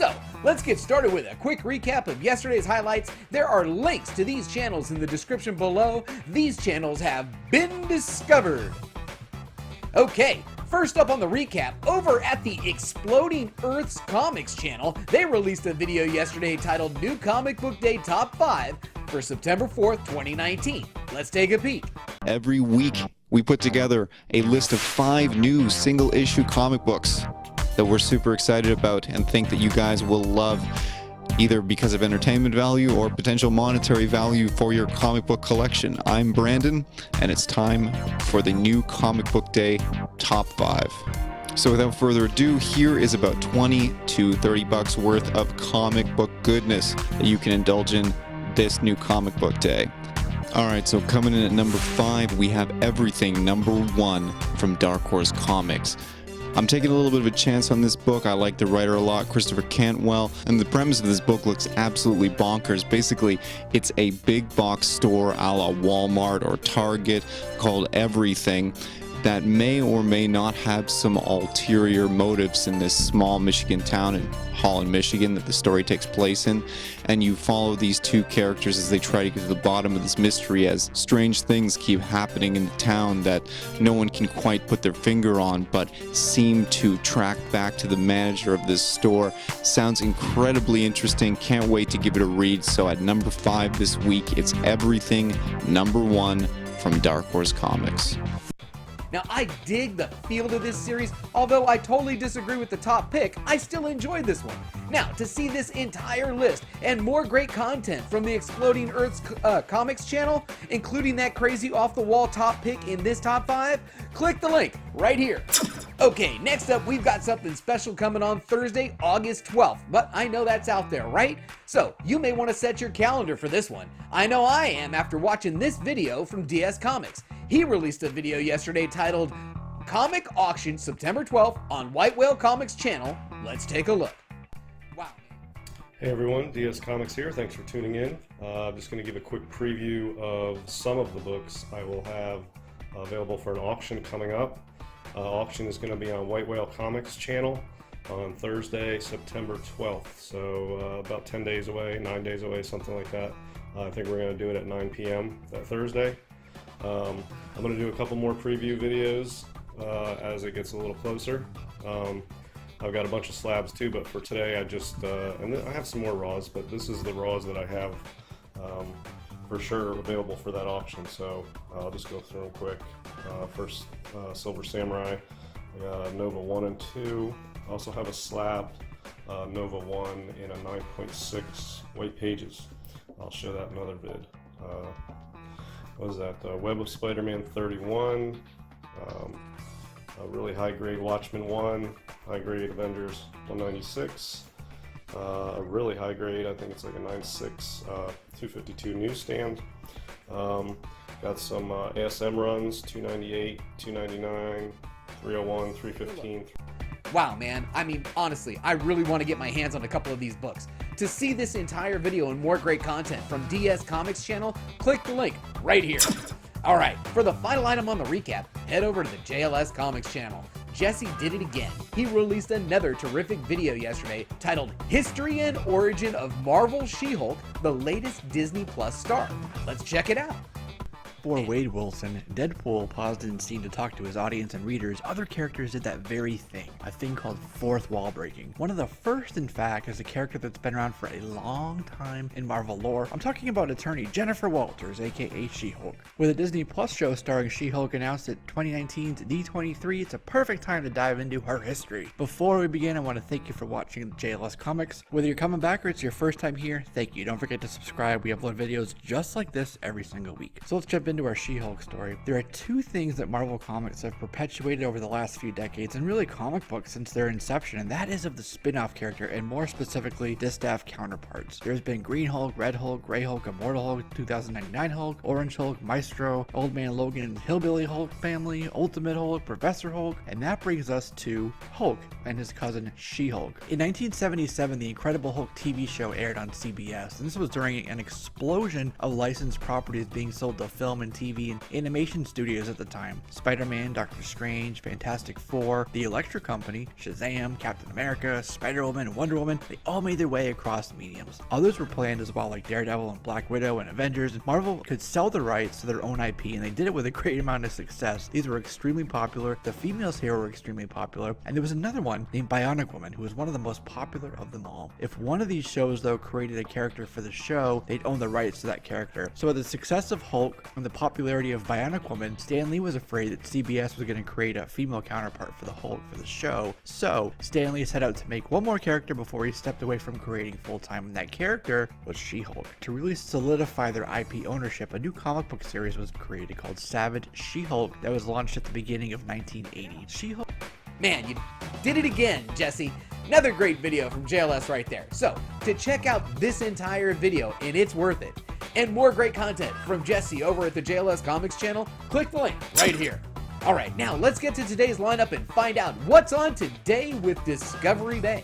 So, let's get started with a quick recap of yesterday's highlights. There are links to these channels in the description below. These channels have been discovered. Okay, first up on the recap, over at the Exploding Earths Comics channel, they released a video yesterday titled New Comic Book Day Top 5 for September 4th, 2019. Let's take a peek. Every week, we put together a list of 5 new single-issue comic books that we're super excited about and think that you guys will love, either because of entertainment value or potential monetary value for your comic book collection. I'm Brandon, and it's time for the New Comic Book Day Top 5. So without further ado, here is about 20 to 30 bucks worth of comic book goodness that you can indulge in this New Comic Book Day. Alright, so coming in at number 5, we have Everything #1 from Dark Horse Comics. I'm taking a little bit of a chance on this book. I like the writer a lot, Christopher Cantwell, and the premise of this book looks absolutely bonkers. Basically, it's a big box store a la Walmart or Target called Everything that may or may not have some ulterior motives in this small Michigan town in Holland, Michigan that the story takes place in. And you follow these two characters as they try to get to the bottom of this mystery, as strange things keep happening in the town that no one can quite put their finger on, but seem to track back to the manager of this store. Sounds incredibly interesting. Can't wait to give it a read. So at number 5 this week, it's Everything #1 from Dark Horse Comics. Now, I dig the feel of this series. Although I totally disagree with the top pick, I still enjoyed this one. Now, to see this entire list and more great content from the Exploding Earths Comics channel, including that crazy off-the-wall top pick in this top 5, click the link right here. Okay, next up, we've got something special coming on Thursday, August 12th, but I know that's out there, right? So, you may want to set your calendar for this one. I know I am after watching this video from DS Comics. He released a video yesterday titled Comic Auction September 12th on White Whale Comics channel. Let's take a look. Wow. Hey everyone, DS Comics here. Thanks for tuning in. I'm just going to give a quick preview of some of the books I will have available for an auction coming up. Auction is going to be on White Whale Comics channel on Thursday, September 12th. So about 10 days away, 9 days away, something like that. I think we're going to do it at 9 p.m. that Thursday. I'm going to do a couple more preview videos as it gets a little closer. I've got a bunch of slabs too, but for today I just, and I have some more raws, but this is the raws that I have for sure available for that auction, so I'll just go through them quick. First, Silver Samurai, Nova 1 and 2. I also have a slab, Nova 1 in a 9.6 white pages. I'll show that in another vid. What is that? Web of Spider-Man 31, a really high-grade Watchmen 1, high-grade Avengers 196, a really high-grade, I think it's like a 9.6 252 newsstand. Got some ASM runs, 298, 299, 301, 315. Wow, man. I mean, honestly, I really want to get my hands on a couple of these books. To see this entire video and more great content from DS Comics channel, click the link right here. Alright, for the final item on the recap, head over to the JLS Comics channel. Jesse did it again. He released another terrific video yesterday titled History and Origin of Marvel She-Hulk, the latest Disney Plus star. Let's check it out. For Wade Wilson, Deadpool paused in scene to talk to his audience and readers. Other characters did that very thing, a thing called fourth wall breaking. One of the first, in fact, is a character that's been around for a long time in Marvel lore. I'm talking about attorney Jennifer Walters, aka She-Hulk. With a Disney Plus show starring She-Hulk announced at 2019's D23, it's a perfect time to dive into her history. Before we begin, I want to thank you for watching JLS Comics. Whether you're coming back or it's your first time here, thank you. Don't forget to subscribe. We upload videos just like this every single week. So let's jump into our She-Hulk story. There are two things that Marvel Comics have perpetuated over the last few decades, and really comic books since their inception, and that is of the spin-off character, and more specifically, Distaff counterparts. There's been Green Hulk, Red Hulk, Grey Hulk, Immortal Hulk, 2099 Hulk, Orange Hulk, Maestro, Old Man Logan, Hillbilly Hulk family, Ultimate Hulk, Professor Hulk, and that brings us to Hulk and his cousin She-Hulk. In 1977, the Incredible Hulk TV show aired on CBS, and this was during an explosion of licensed properties being sold to film film and TV and animation studios at the time. Spider-Man, Doctor Strange, Fantastic Four, The Electric Company, Shazam, Captain America, Spider-Woman, and Wonder Woman, they all made their way across mediums. Others were planned as well, like Daredevil and Black Widow and Avengers, and Marvel could sell the rights to their own IP, and they did it with a great amount of success. These were extremely popular, the females here were extremely popular, and there was another one named Bionic Woman, who was one of the most popular of them all. If one of these shows, though, created a character for the show, they'd own the rights to that character. So with the success of Hulk and the popularity of Bionic Woman, Stan Lee was afraid that CBS was going to create a female counterpart for the Hulk for the show. So Stan Lee set out to make one more character before he stepped away from creating full-time, and that character was She-Hulk. To really solidify their IP ownership, a new comic book series was created called Savage She-Hulk that was launched at the beginning of 1980. She-Hulk. Man, you did it again, Jesse. Another great video from JLS right there. So, to check out this entire video, and it's worth it, and more great content from Jesse over at the JLS Comics channel, click the link right here. Alright, now let's get to today's lineup and find out what's on today with Discovery Bay.